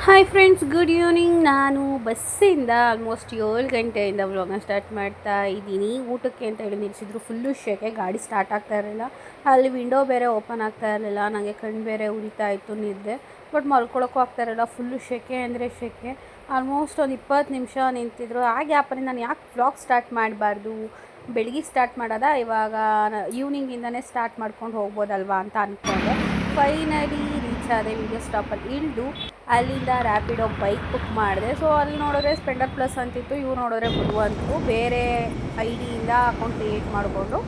Hi friends, good evening. ನಾನು ಬಸ್ಸಿಂದ almost 7 ಗಂಟೆಯಿಂದ ವ್ಲಾಗ್ನ ಸ್ಟಾರ್ಟ್ ಮಾಡ್ತಾ ಇದ್ದೀನಿ. ಊಟಕ್ಕೆ ಅಂತ ಹೇಳಿ ನಿಲ್ಲಿಸಿದ್ರು. ಫುಲ್ಲು ಶೆಕೆ, ಗಾಡಿ ಸ್ಟಾರ್ಟ್ ಆಗ್ತಾ ಇರಲಿಲ್ಲ. ಅಲ್ಲಿ ವಿಂಡೋ ಬೇರೆ ಓಪನ್ ಆಗ್ತಾ ಇರಲಿಲ್ಲ. ನನಗೆ ಕಣ್ಣು ಬೇರೆ ಉರಿತಾ ಇತ್ತು, ನಿದ್ದೆ. ಬಟ್ ಮಲ್ಕೊಳ್ಳೋಕ್ಕೂ ಆಗ್ತಾ ಇರಲಿಲ್ಲ. ಫುಲ್ಲು ಶೆಕೆ ಅಂದರೆ ಶೆಕೆ. ಆಲ್ಮೋಸ್ಟ್ ಒಂದು 20 ನಿಮಿಷ ನಿಂತಿದ್ರು. ಆ ಗ್ಯಾಪಲ್ಲಿ ನಾನು ಯಾಕೆ ವ್ಲಾಗ್ ಸ್ಟಾರ್ಟ್ ಮಾಡಬಾರ್ದು, ಬೆಳಗ್ಗೆ ಸ್ಟಾರ್ಟ್ ಮಾಡೋದಾ, ಇವಾಗ ಈವ್ನಿಂಗಿಂದನೇ ಸ್ಟಾರ್ಟ್ ಮಾಡ್ಕೊಂಡು ಹೋಗ್ಬೋದಲ್ವಾ ಅಂತ ಅಂದ್ಕೊಂಡೆ. ಫೈನಲಿ ರೀಚ್ ಆದೆ. ವೀಡಿಯೋ ಸ್ಟಾಪಲ್ಲಿ ಇಳಿದು ಅಲ್ಲಿಂದ ರ್ಯಾಪಿಡೋ ಬೈಕ್ ಬುಕ್ ಮಾಡಿದೆ. ಸೊ ಅಲ್ಲಿ ನೋಡಿದ್ರೆ ಸ್ಪೆಂಡರ್ ಪ್ಲಸ್ ಅಂತಿತ್ತು, ಇವು ನೋಡಿದ್ರೆ ಬುಧವಂತು. ಬೇರೆ ಐ ಡಿಯಿಂದ ಅಕೌಂಟ್ ಕ್ರಿಯೇಟ್ ಮಾಡಿಕೊಂಡು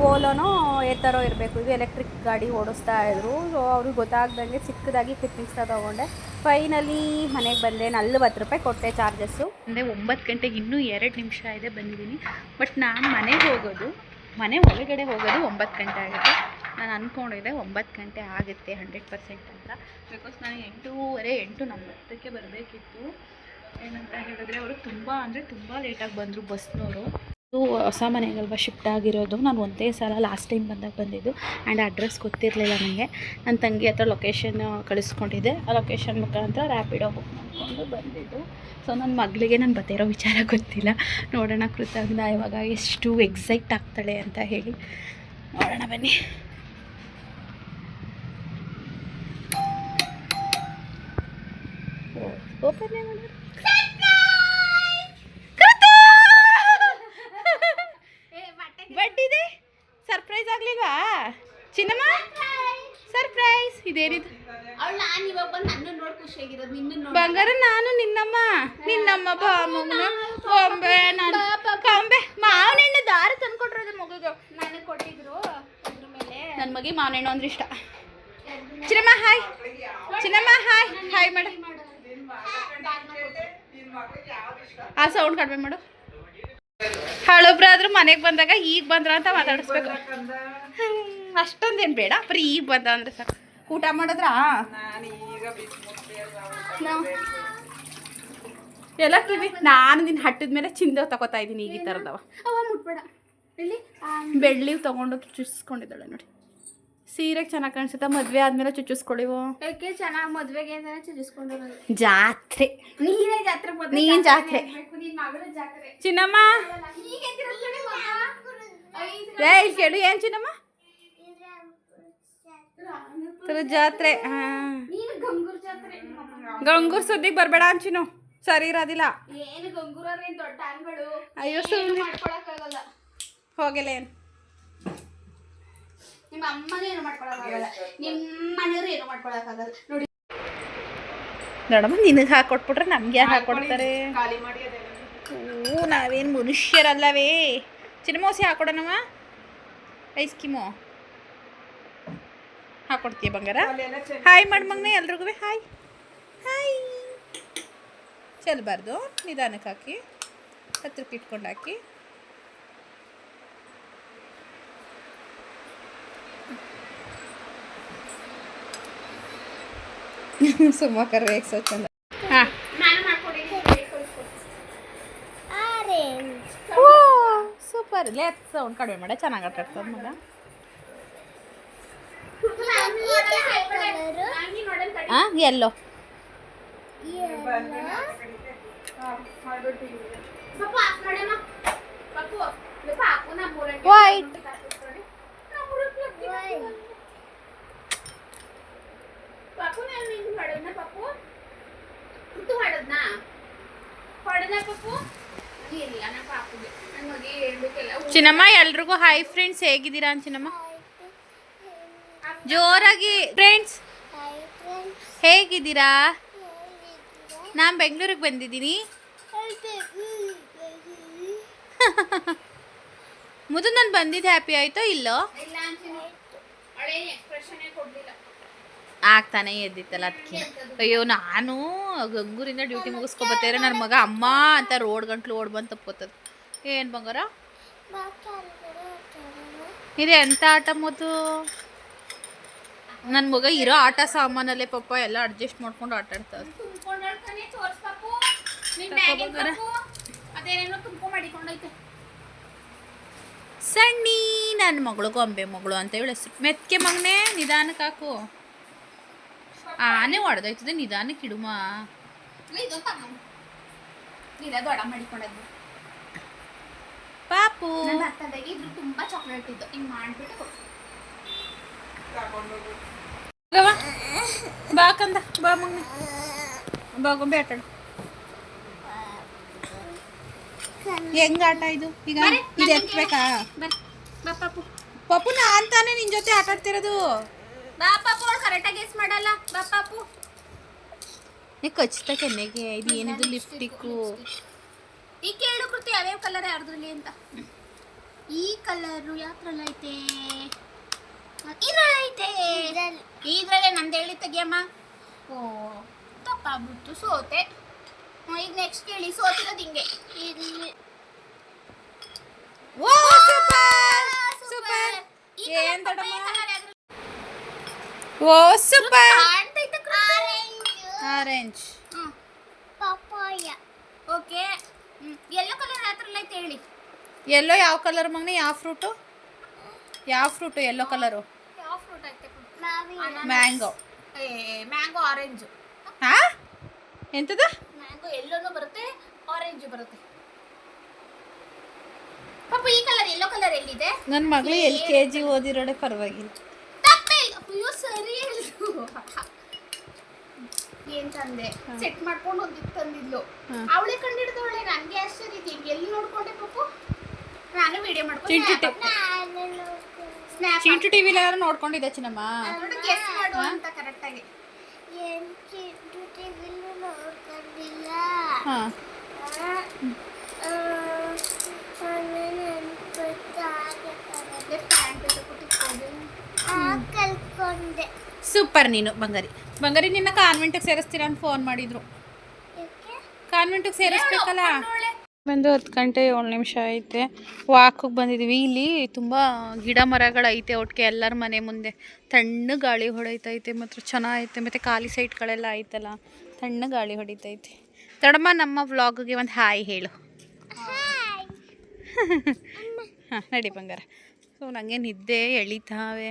ಓಲೋನೋ ಎತ್ತರೋ ಇರಬೇಕು, ಇದು ಎಲೆಕ್ಟ್ರಿಕ್ ಗಾಡಿ ಓಡಿಸ್ತಾ ಇದ್ರು. ಸೊ ಅವ್ರಿಗೆ ಗೊತ್ತಾಗ್ದಂಗೆ ಚಿಕ್ಕದಾಗಿ ಫಿಟ್ಟಿಂಗ್ಸ್ನ ತೊಗೊಂಡೆ. ಫೈನಲಿ ಮನೆಗೆ ಬಂದೆ. 40 ರೂಪಾಯಿ ಕೊಟ್ಟೆ ಚಾರ್ಜಸ್ಸು. ಅಂದರೆ 9 ಗಂಟೆಗೆ ಇನ್ನೂ 2 ನಿಮಿಷ ಇದೆ, ಬಂದಿದ್ದೀನಿ. ಬಟ್ ನಾನು ಮನೆಗೆ ಹೋಗೋದು, ಮನೆ ಒಳಗಡೆ ಹೋಗೋದು 9 ಗಂಟೆ ಆಗುತ್ತೆ. ನಾನು ಅಂದ್ಕೊಂಡಿದ್ದೆ 9 ಗಂಟೆ ಆಗುತ್ತೆ 100% ಅಂತ. ಬಿಕಾಸ್ ನಾನು 8:40 ಬರಬೇಕಿತ್ತು. ಏನಂತ ಹೇಳಿದ್ರೆ ಅವರು ತುಂಬ ಅಂದರೆ ತುಂಬ ಲೇಟಾಗಿ ಬಂದರು ಬಸ್ನವರು. ಇದು ಹೊಸ ಮನೆಗಲ್ವ ಶಿಫ್ಟ್ ಆಗಿರೋದು. ನಾನು ಒಂದೇ ಸಲ ಲಾಸ್ಟ್ ಟೈಮ್ ಬಂದಾಗ ಬಂದಿದ್ದು. ಆ್ಯಂಡ್ ಅಡ್ರೆಸ್ ಗೊತ್ತಿರಲಿಲ್ಲ ನನಗೆ. ನನ್ನ ತಂಗಿ ಹತ್ರ ಲೊಕೇಶನ್ ಕಳಿಸ್ಕೊಂಡಿದ್ದೆ. ಆ ಲೊಕೇಶನ್ ಮುಖಾಂತರ ರ್ಯಾಪಿಡೋ ಬುಕ್ ಮಾಡಿಕೊಂಡು ಬಂದಿದ್ದು. ಸೊ ನನ್ನ ಮಗಳಿಗೆ ನಾನು ಬರ್ತಿರೋ ವಿಚಾರ ಗೊತ್ತಿಲ್ಲ. ನೋಡೋಣ ಕೃತಜ್ಞ ಇವಾಗ ಎಷ್ಟು ಎಕ್ಸೈಟ್ ಆಗ್ತಾಳೆ ಅಂತ ಹೇಳಿ. ನೋಡೋಣ ಬನ್ನಿ. ಓಪನ್ ಬಡ್ಡಿದೆ. ಸರ್ಪ್ರೈಸ್ ಆಗ್ಲಿಲ್ವಾ ಚಿನ್ನಮ್ಮ? ಸರ್ಪ್ರೈಸ್ ಇದೇನಿದು? ಬಂಗಾರ, ನಾನು ನಿನ್ನಮ್ಮ ಬಾಮಗನ ಕೊಂಬೆ, ನಾನು ಕೊಂಬೆ ಮಾವನೆಣ್ಣೆ ದಾರ ತಂದ್ಕೊಟ್ರದ ಮಗುಗೆ ನನಗೆ ಕೊಟ್ಟಿದ್ರು. ನನ್ನ ಮಗಿ ಮಾವನೆಣ್ಣು ಅಂದ್ರೆ ಇಷ್ಟ. ಚಿನ್ನಮ್ಮ ಹಾಯ್, ಚಿನ್ನಮ್ಮ ಹಾಯ್ ಹಾಯ್ ಮಾಡು. ಆ ಸೌಂಡ್ ಕಡಿಮೆ ಮಾಡು. ಹಳಬ್ರಾದ್ರು ಮನೆಗೆ ಬಂದಾಗ ಈಗ ಬಂದ್ರ ಅಂತ ಮಾತಾಡಿಸ್ಬೇಕು. ಅಷ್ಟೊಂದೇನು ಬೇಡ, ಬರೀ ಈಗ ಬಂದ ಅಂದ್ರೆ ಸಾಕು. ಊಟ ಮಾಡಿದ್ರಾ? ಎಲ್ಲ ಕಿವಿ ನಾನು ನಿನ್ನ ಹಟ್ಟಿದ ಮೇಲೆ ಚಿಂದ ತಗೋತಾ ಇದ್ದೀನಿ. ಈಗ ಈ ಥರದವ ಬೆಳ್ಳಿವು ತೊಗೊಂಡು ಚುಚ್ಚಿಸ್ಕೊಂಡಿದ್ದಾಳೆ ನೋಡಿ. ಸೀರೆಗೆ ಚೆನ್ನಾಗಿ ಕಾಣಿಸುತ್ತಾ? ಮದುವೆ ಆದ್ಮೇಲೆ ಚುಚ್ಚಿಸ್ಕೊಳ್ಳಿವು. ಯಾಕೆ ಚೆನ್ನಾಗಿ ಮದುವೆಗೆ ಚುಚ್ಚಿಸ್ಕೊಂಡಿರೋದು? ಜಾತ್ರೆ, ನೀನ್ ಜಾತ್ರೆ ಚಿನ್ನಮ್ಮ. ಕೇಳು, ಏನ್ ಚಿನ್ನಮ್ಮ? ಜಾತ್ರೆ. ಗಂಗೂರ್ ಸುದ್ದಿಗೆ ಬರಬೇಡ ಅಂಚಿನು, ಸರಿ ಇರೋದಿಲ್ಲ. ಅಯ್ಯೋ ಸುಮ್ಮನೆ ಹೋಗಿಲ್ಲ. ಏನು ನಿಮ್ಮ ಅಮ್ಮನೇ ಏನು ಮಾಡ್ಕೊಳಕ್ಕಾಗಲ್ಲ, ನಿಮ್ಮ ಮನೆಯವರು ಏನು ಮಾಡ್ಕೊಳಕ್ಕಾಗಲ್ಲ ನೋಡಿ. ನೋಡಮ್ಮ, ನಿನಗೆ ಹಾಕೊಟ್ಬಿಟ್ರೆ ನಮ್ಗೆ ಯಾರು ಹಾಕೊಡ್ತಾರೆ? ನಾವೇನು ಮನುಷ್ಯರಲ್ಲವೇ? ಚಿನ್ನಮೋಸಿ ಹಾಕೊಡೋಣವ. ಐಸ್ ಕ್ರೀಮು ಹಾಕೊಡ್ತೀಯ ಬಂಗಾರ? ಹಾಯ್ ಮಾಡಿ ಮಗನೇ ಎಲ್ರಿಗೂ. Hi hi. ಚೆಲ್ಲಬಾರ್ದು, ನಿಧಾನಕ್ಕೆ ಹಾಕಿ, ಹತ್ರಕ್ಕೆ ಇಟ್ಕೊಂಡು ಹಾಕಿ. ಸುಮ್ಮ ಕರ್ಬೇಕು ಸೊ ಚಂದ. ಹಾಂ, ಸೂಪರ್. ಲೇಟ್ ಸೌಂಡ್ ಕಡಿಮೆ ಮಾಡ, ಚೆನ್ನಾಗಿ ಆಟ ಆಡ್ತದೆ ಮಗ. ಹಾಂ, ಎಲ್ಲೋ ವೈಟ್. ಚಿನ್ನಮ್ಮ, ಎಲ್ರಿಗೂ ಹಾಯ್ ಫ್ರೆಂಡ್ಸ್, ಹೇಗಿದ್ದೀರಾ ಚಿನ್ನಮ್ಮ? ಜೋರಾಗಿ ಫ್ರೆಂಡ್ಸ್ ಹೇಗಿದ್ದೀರಾ? ನಾನು ಬೆಂಗಳೂರಿಗೆ ಬಂದಿದ್ದೀನಿ. ಮುದು ನಾನು ಬಂದಿದ್ದು ಹ್ಯಾಪಿ ಆಯಿತೋ ಇಲ್ಲೋ? ಆಗ್ತಾನೆ ಎದ್ದಿತ್ತಲ್ಲ ಅದಕ್ಕೆ. ಅಯ್ಯೋ, ನಾನು ಗಂಗೂರಿಂದ ಡ್ಯೂಟಿ ಮುಗಿಸ್ಕೊಬತ್ತೇರೆ ನನ್ನ ಮಗ ಅಮ್ಮ ಅಂತ ರೋಡ್ ಗಂಟ್ಲು ಓಡ್ ಬಂದು ತಪ್ಪೋತದ. ಏನು ಬಂಗಾರ ಇದೆ? ಎಂಥ ಆಟ ಮುದ್ದು? ನನ್ನ ಮಗ ಇರೋ ಆಟ ಸಾಮಾನಲ್ಲೇ ಪಾಪ ಎಲ್ಲ ಅಡ್ಜಸ್ಟ್ ಮಾಡ್ಕೊಂಡು ಆಟ ಆಡ್ತದೆ. ಸಣ್ಣಿ ನನ್ನ ಮಗಳು ಗೊಂಬೆ ಮಗಳು ಅಂತ ಹೇಳಿ ಹೆಸರು. ಮೆತ್ಕೆ ಮಗನೇ, ನಿಧಾನಕ್ಕೆ ಹಾಕು. ಆನೆ ಹೊಡೆದೋಯ್ತದೆ ನಿಧಾನಕ್ಕೆ ಇಡುಮ. ದೊಡ್ಡ ಮಾಡಿಕೊಂಡದ್ದು ಪಾಪು ಬರ್ತಡೆಗೆ ಇದ್ರು ತುಂಬಾ ಚಾಕ್ಲೇಟ್ ಇತ್ತು, ಹಿಂಗ್ ಮಾಡ್ಬಿಟ್ಟು ಬಾ ಕಂದ ಬಾ ಮಗ್ನಿ ಬಾ ಗೊಂಬೆ ಆಟ ಆಡು. ಹೆಂಗ ಆಟ ಇದು ಈಗ ಇದು ಎತ್ಬೇಕಾ? ಬಾ ಪಾಪು. ಪಪ್ಪು ನಾನ್ ತಾನೇ ನಿನ್ ಜೊತೆ ಆಟ ಆಡ್ತಿರೋದು. ಬಾ ಪಾಪು, ಅವಳು ಕರೆಕ್ಟಾಗಿ ಗೆಸ್ ಮಾಡಲ್ಲ. ಬಾ ಪಾಪು. ನೀ ಖಚಿತ ಕೆನ್ನೆಗೆ ಇದು ಏನಿದು ಲಿಪ್ಸ್ಟಿಕ್ಕು. ಈ ಕೇಳು ಕೃತಿ ಯಾವ್ಯಾವ ಕಲರ್ ಯಾರ್ದ್ರಲ್ಲಿ ಅಂತ. ಈ ಕಲರು ಯಾವ್ದ್ರಲ್ಲ ಐತೆ? ಇದ್ರಲ್ಲೈತೆ. ಇದ್ರಲ್ಲೇ ನಂದು ಹೇಳಿ ತೆಗಿಯಮ್ಮ. ಓ ತಪ್ಪಾಗ್ಬಿಟ್ಟು ಸೋತೆ. ಈಗ ನೆಕ್ಸ್ಟ್ ಕೇಳಿ, ಸೋತಿರೋದು ಹಿಂಗೆ. ಇಲ್ಲಿ ಓ ಸೂಪರ್ ಸೂಪರ್. ಏನ್ ದೊಡ್ಡಮ್ಮ? Oh super. Orange. Papaya. Okay. Yellow colour ಯಾವ್ದ್ರಲ್ಲ ಐತೆ ಹೇಳಿ. ಎಲ್ಲೋ ಯಾವ ಕಲರ್ ಮಗನೇ? ಯಾವ ಫ್ರೂಟು? ಯಾವ ಫ್ರೂಟು ಎಲ್ಲೋ ಕಲರು? ಯಾವ ಫ್ರೂಟ್ ಐತೆ? ಮ್ಯಾಂಗೋ. Mango orange. ಹಾ ಎಂತದ? ಮ್ಯಾಂಗೋ ಎಲ್ಲೋನು ಬರುತ್ತೆ, ಆರೆಂಜ್ ಬರುತ್ತೆ. ಪಾಪ ಈ ಕಲರ್ ಯೆಲ್ಲೋ ಕಲರ್ ಎಲ್ಲಿದೆ? ನನ್ನ ಮಗಳು LKG ಓದಿರೋಡೆ ಪರವಾಗಿಲ್ಲ. ತಪ್ಪೇ ಇಲ್ಲ. ಅಯ್ಯೋ ಸರಿ ಹೇಳಿದ್ರು. ಏನ್ ಚಂದೆ ಸೆಟ್ ಮಾಡ್ಕೊಂಡು ಒಂದಿತ್ತು ತಂದಿದ್ಲು. ಅವಳೇ ಕಂಡಿಡ್ದವಳೆ. ನನಗೆ ಆಶ್ಚರ್ಯ ಇದೆ, ಎಲ್ಲಿ ನೋಡ್ಕೊಂಡೆ ಪಾಪು? ನಾನು ವಿಡಿಯೋ ಮಾಡ್ಕೊಂಡು ಚಿಂಟು ಟಿವಿಲಿ ಯಾರು ನೋಡ್ಕೊಂಡಿದ್ದೆ ಚಿನ್ನಮ್ಮ? ಗೆಸ್ ಮಾಡು ಅಂತ ಕರೆಕ್ಟ್ ಆಗಿ. ಸೂಪರ್ ನೀನು ಬಂಗಾರಿ. ಬಂಗಾರಿ ನಿನ್ನ ಕಾನ್ವೆಂಟಿಗೆ ಸೇರಿಸ್ತೀರಾ ಅಂತ ಫೋನ್ ಮಾಡಿದ್ರು. ಕಾನ್ವೆಂಟಿಗೆ ಸೇರಿಸ್ಬೇಕಲ್ಲ. ಬಂದು 10 ಗಂಟೆ 7 ನಿಮಿಷ ಐತೆ. ವಾಕಿಗೆ ಬಂದಿದ್ದೀವಿ. ಇಲ್ಲಿ ತುಂಬ ಗಿಡ ಮರಗಳೈತೆ ಒಟ್ಟಿಗೆ ಎಲ್ಲರ ಮನೆ ಮುಂದೆ. ತಣ್ಣ ಗಾಳಿ ಹೊಡಿತೈತೆ ಮಾತ್ರ ಚೆನ್ನಾಗೈತೆ. ಮತ್ತು ಖಾಲಿ ಸೈಟ್ಗಳೆಲ್ಲ ಐತಲ್ಲ, ತಣ್ಣ ಗಾಳಿ ಹೊಡಿತೈತೆ. ದೊಡ್ಡಮ್ಮ ನಮ್ಮ ವ್ಲಾಗ್ಗೆ ಒಂದು ಹಾಯ್ ಹೇಳು. ಹಾಂ ನಡಿ ಬಂಗಾರ. ಸೊ ನನಗೆ ನಿದ್ದೆ ಎಳಿತಾವೆ.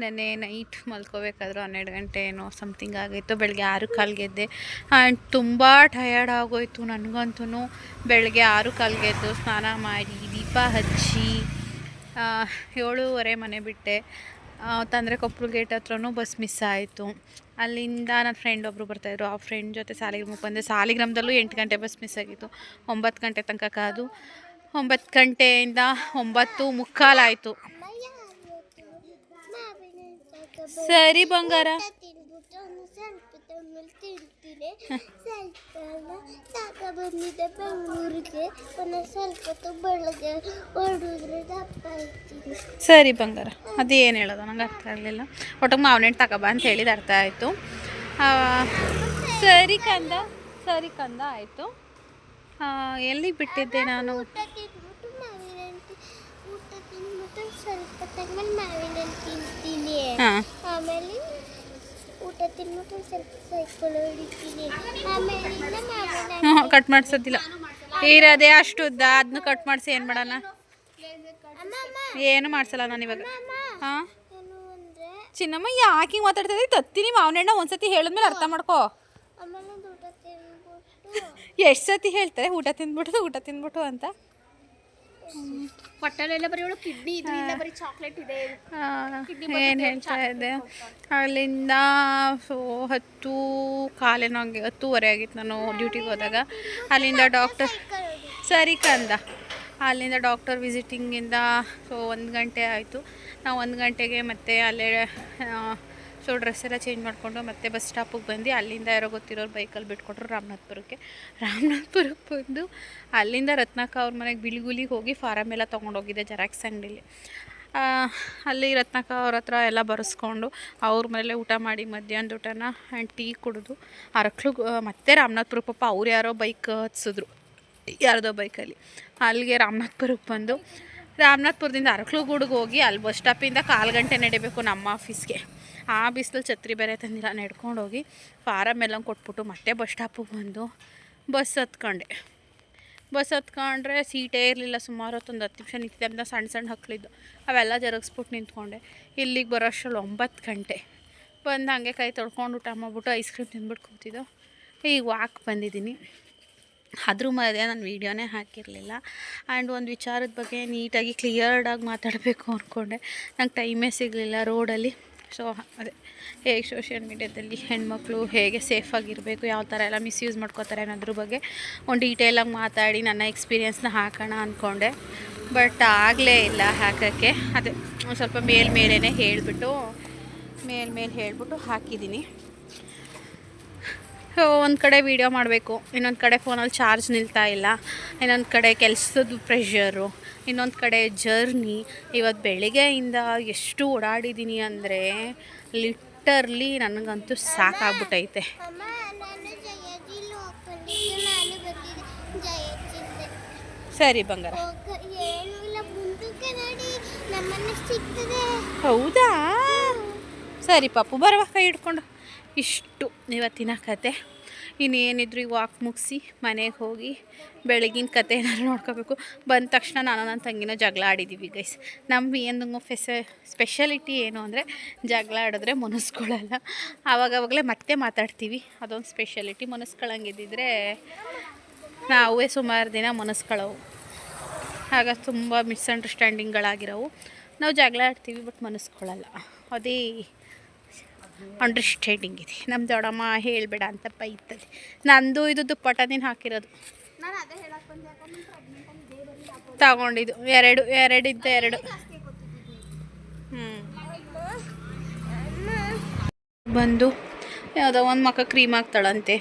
ನೆನ್ನೆ ನೈಟ್ ಮಲ್ಕೋಬೇಕಾದ್ರೂ 12 ಗಂಟೆ ಏನೋ ಸಮಥಿಂಗ್ ಆಗಿತ್ತು. ಬೆಳಗ್ಗೆ 6 ಎದ್ದೆ. ಆ್ಯಂಡ್ ತುಂಬ ಟಯರ್ಡ್ ಆಗೋಯ್ತು ನನಗಂತೂ. ಬೆಳಗ್ಗೆ 6 ಎದ್ದು ಸ್ನಾನ ಮಾಡಿ ದೀಪ ಹಚ್ಚಿ 7:30 ಮನೆ ಬಿಟ್ಟೆ. ತಂದರೆ ಕೊಪ್ಪಳ ಗೇಟ್ ಹತ್ರನೂ ಬಸ್ ಮಿಸ್ ಆಯಿತು. ಅಲ್ಲಿಂದ ನನ್ನ ಫ್ರೆಂಡ್ ಒಬ್ಬರು ಬರ್ತಾಯಿದ್ರು. ಆ ಫ್ರೆಂಡ್ ಜೊತೆ ಸಾಲಿಗ್ರಾಮಕ್ಕೆ ಬಂದೆ. ಸಾಲಿಗ್ರಾಮದಲ್ಲೂ 8 ಗಂಟೆ ಬಸ್ ಮಿಸ್ ಆಗಿತ್ತು. 9 ಗಂಟೆ ತನಕ ಕಾದು 9 ಗಂಟೆಯಿಂದ 9:45 ಆಯಿತು. ಸರಿ ಬಂಗಾರ. ಸರಿ ಬಂಗಾರ. ಅದೇನು ಹೇಳೋದು ನಂಗೆ ಅರ್ಥ ಆಗಲಿಲ್ಲ. ಒಟ್ಟಿಗೆ ಮಾವನೆಣ್ಣು ತಗೊಬ ಅಂತ ಹೇಳಿದ ಅರ್ಥ ಆಯಿತು. ಸರಿ ಕಂದ ಸರಿ ಕಂದ ಆಯಿತು. ಎಲ್ಲಿಗೆ ಬಿಟ್ಟಿದ್ದೆ ನಾನು? ಆಮೇಲೆ ಊಟ ತಿನ್ಬಿಟ್ಟು ಸ್ವಲ್ಪ ಸೈಕಲ್ ಹೊಡಿತೀನಿ. ಕಟ್ ಮಾಡಿಸೋದಿಲ್ಲ ಇರೋದೇ ಅಷ್ಟು ಉದ್ದ. ಅದನ್ನ ಕಟ್ ಮಾಡಿಸಿ ಏನು ಮಾಡೋಣ? ಏನು ಮಾಡಿಸಲ್ಲ ನಾನು ಇವಾಗ. ಹಾಂ ಚಿನ್ನಮ್ಮ ಯಾಕೆ ಹಿಂಗೆ ಮಾತಾಡ್ತಿದ್ದೆ? ತತ್ತೀನಿ ಮಾವನೆಣ್ಣ ಒಂದ್ಸತಿ ಹೇಳಿದ್ಮೇಲೆ ಅರ್ಥ ಮಾಡ್ಕೋ. ಎಷ್ಟು ಸತಿ ಹೇಳ್ತಾರೆ ಊಟ ತಿಂದ್ಬಿಟ್ಟು ಅಂತ? ಹೊಟ್ಟೆಲೆಲ್ಲ ಬರೀ ಕಿಡ್ನಿ ಇದರಿಂದ ಬರೀ ಚಾಕ್ಲೇಟ್ ಇದೆ. ಏನು ಹೇಳ್ತಾ ಇದ್ದೆ? ಅಲ್ಲಿಂದ 10:15 ಆಗಿತ್ತು ನಾನು ಡ್ಯೂಟಿಗೆ ಹೋದಾಗ. ಅಲ್ಲಿಂದ ಡಾಕ್ಟರ್ ಸರಿ ಕಂದ. ಅಲ್ಲಿಂದ ಡಾಕ್ಟರ್ ವಿಸಿಟಿಂಗಿಂದ 1 ಗಂಟೆ ಆಯಿತು. ನಾವು 1 ಗಂಟೆಗೆ ಮತ್ತೆ ಅಲ್ಲೇ ಡ್ರೆಸ್ ಎಲ್ಲ ಚೇಂಜ್ ಮಾಡಿಕೊಂಡು ಮತ್ತೆ ಬಸ್ ಸ್ಟಾಪಿಗೆ ಬಂದು ಅಲ್ಲಿಂದ ಯಾರೋ ಗೊತ್ತಿರೋರು ಬೈಕಲ್ಲಿ ಬಿಟ್ಕೊಟ್ರು ರಾಮನಾಥ್ಪುರಕ್ಕೆ ಬಂದು ಅಲ್ಲಿಂದ ರತ್ನಾಕ ಅವ್ರ ಮನೆಗೆ ಬಿಳಿಗುಲಿಗೆ ಹೋಗಿ ಫಾರಮ್ ಎಲ್ಲ ತೊಗೊಂಡೋಗಿದ್ದೆ ಜೆರಾಕ್ಸ್ ಅಂಗಡೀಲಿ. ಅಲ್ಲಿ ರತ್ನಾಕ ಅವ್ರ ಹತ್ರ ಎಲ್ಲ ಬರೆಸ್ಕೊಂಡು ಅವ್ರ ಮೇಲೆ ಊಟ ಮಾಡಿ ಮಧ್ಯಾಹ್ನದ ಊಟನ ಆ್ಯಂಡ್ ಟೀ ಕುಡಿದು ಮತ್ತೆ ರಾಮನಾಥ್ಪುರಕ್ಕೆ ಪಾಪ ಅವ್ರು ಯಾರೋ ಬೈಕ್ ಹತ್ಸಿದ್ರು ಯಾರದೋ ಬೈಕಲ್ಲಿ. ಅಲ್ಲಿಗೆ ರಾಮನಾಥ್ಪುರಕ್ಕೆ ಬಂದು ರಾಮನಾಥ್ಪುರದಿಂದ ಅರಕಲಗೂಡಿಗೆ ಹೋಗಿ ಅಲ್ಲಿ ಬಸ್ ಸ್ಟಾಪಿಂದ 1/4 ಗಂಟೆ ನಡಿಬೇಕು ನಮ್ಮ ಆಫೀಸ್ಗೆ. ಆ ಬಿಸಿಲು ಛತ್ರಿ ಬೇರೆ ತಂದಿಲ್ಲ. ನಡ್ಕೊಂಡೋಗಿ ಫಾರಮ್ ಎಲ್ಲ ಕೊಟ್ಬಿಟ್ಟು ಮತ್ತೆ ಬಸ್ ಸ್ಟಾಪಿಗೆ ಬಂದು ಬಸ್ ಹತ್ಕೊಂಡ್ರೆ ಸೀಟೇ ಇರಲಿಲ್ಲ. ಸುಮಾರು ಹೊತ್ತೊಂದು 10 ನಿಮಿಷ ನಿಂತಿದ್ದೆ. ಸಣ್ಣ ಹಕ್ಕಳಿದ್ದು ಅವೆಲ್ಲ ಜರುಗಿಸ್ಬಿಟ್ಟು ನಿಂತ್ಕೊಂಡೆ. ಇಲ್ಲಿಗೆ ಬರೋಷ್ಟರಲ್ಲಿ 9 ಗಂಟೆ. ಬಂದು ಹಾಗೆ ಕೈ ತೊಳ್ಕೊಂಡು ಊಟ ಮಾಡ್ಬಿಟ್ಟು ಐಸ್ ಕ್ರೀಮ್ ತಿಂದ್ಬಿಟ್ಟು ಕೂತಿದ್ದೋ. ಈಗ ವಾಕ್ ಬಂದಿದ್ದೀನಿ. ಅದ್ರ ಮಧ್ಯೆ ನಾನು ವೀಡಿಯೋನೇ ಹಾಕಿರಲಿಲ್ಲ. ಆ್ಯಂಡ್ ಒಂದು ವಿಚಾರದ ಬಗ್ಗೆ ನೀಟಾಗಿ ಕ್ಲಿಯರ್ಡಾಗಿ ಮಾತಾಡಬೇಕು ಅಂದ್ಕೊಂಡೆ, ನಂಗೆ ಟೈಮೇ ಸಿಗಲಿಲ್ಲ ರೋಡಲ್ಲಿ. ಸೊ ಅದೇ ಹೇಗೆ ಸೋಷಿಯಲ್ ಮೀಡ್ಯಾದಲ್ಲಿ ಹೆಣ್ಮಕ್ಳು ಹೇಗೆ ಸೇಫಾಗಿರಬೇಕು, ಯಾವ ಥರ ಎಲ್ಲ ಮಿಸ್ಯೂಸ್ ಮಾಡ್ಕೋತಾರೆ ಅನ್ನೋದ್ರ ಬಗ್ಗೆ ಒಂದು ಡೀಟೇಲಾಗಿ ಮಾತಾಡಿ ನನ್ನ ಎಕ್ಸ್ಪೀರಿಯೆನ್ಸ್ನ ಹಾಕೋಣ ಅಂದ್ಕೊಂಡೆ. ಬಟ್ ಆಗಲೇ ಇಲ್ಲ ಹಾಕೋಕ್ಕೆ. ಅದೇ ಒಂದು ಸ್ವಲ್ಪ ಮೇಲೇ ಹೇಳಿಬಿಟ್ಟು ಹಾಕಿದ್ದೀನಿ. ಒಂದು ಕಡೆ ವೀಡಿಯೋ ಮಾಡಬೇಕು, ಇನ್ನೊಂದು ಕಡೆ ಫೋನಲ್ಲಿ ಚಾರ್ಜ್ ನಿಲ್ತಾ ಇಲ್ಲ, ಇನ್ನೊಂದು ಕಡೆ ಕೆಲಸದ ಪ್ರೆಷರು, ಇನ್ನೊಂದು ಕಡೆ ಜರ್ನಿ. ಇವತ್ತು ಬೆಳಿಗ್ಗೆಯಿಂದ ಎಷ್ಟು ಓಡಾಡಿದ್ದೀನಿ ಅಂದರೆ ಲಿಟರ್ಲಿ ನನಗಂತೂ ಸಾಕಾಗ್ಬಿಟ್ಟೈತೆ. ಸರಿ ಬಂಗಾರ, ಹೌದಾ ಸರಿ ಪಾಪು, ಬರುವ ಕೈ ಹಿಡ್ಕೊಂಡು. ಇಷ್ಟು ಇವತ್ತಿನ ಕತೆ. ಇನ್ನೇನಿದ್ರು ಈಗ ವಾಕ್ ಮುಗಿಸಿ ಮನೆಗೆ ಹೋಗಿ ಬೆಳಗಿನ ಕತೆ ಏನಾದ್ರು ನೋಡ್ಕೋಬೇಕು. ಬಂದ ತಕ್ಷಣ ನಾನು ನನ್ನ ತಂಗಿನೋ ಜಗಳ ಆಡಿದ್ದೀವಿ ಗೈಸ್. ನಮ್ಮ ಏನು ಸ್ಪೆಷಾಲಿಟಿ ಏನು ಅಂದರೆ ಜಗಳ ಆಡಿದ್ರೆ ಮುನಿಸ್ಕೊಳ್ಳಲ್ಲ, ಆವಾಗವಾಗಲೇ ಮತ್ತೆ ಮಾತಾಡ್ತೀವಿ. ಅದೊಂದು ಸ್ಪೆಷಾಲಿಟಿ. ಮುನಿಸ್ಕೊಳ್ಳಂಗಿದ್ದಿದ್ರೆ ನಾವೇ ಸುಮಾರು ದಿನ ಮುನಿಸ್ಕೊಳ್ಳೋವು. ಆಗ ತುಂಬ ಮಿಸ್ಅಂಡರ್ಸ್ಟ್ಯಾಂಡಿಂಗ್ಗಳಾಗಿರೋವು. ನಾವು ಜಗಳ ಆಡ್ತೀವಿ ಬಟ್ ಮುನಿಸ್ಕೊಳ್ಳಲ್ಲ. ಅದೇ ಅಂಡರ್ಸ್ಟ್ಯಾಂಡಿಂಗ್ ಇದೆ. ನಮ್ಮ ದೊಡ್ಡಮ್ಮ ಹೇಳಬೇಡ ಅಂತ ಬೈತದೆ. ನಂದು ಇದು ದುಪ್ಪಟ್ಟ ನೀನು ಹಾಕಿರೋದು ತಗೊಂಡಿದ್ದು ಎರಡು ಬಂದು ಯಾವುದೋ ಒಂದು ಮಕ್ಕ ಕ್ರೀಮ್ ಹಾಕ್ತಾಳಂತೆ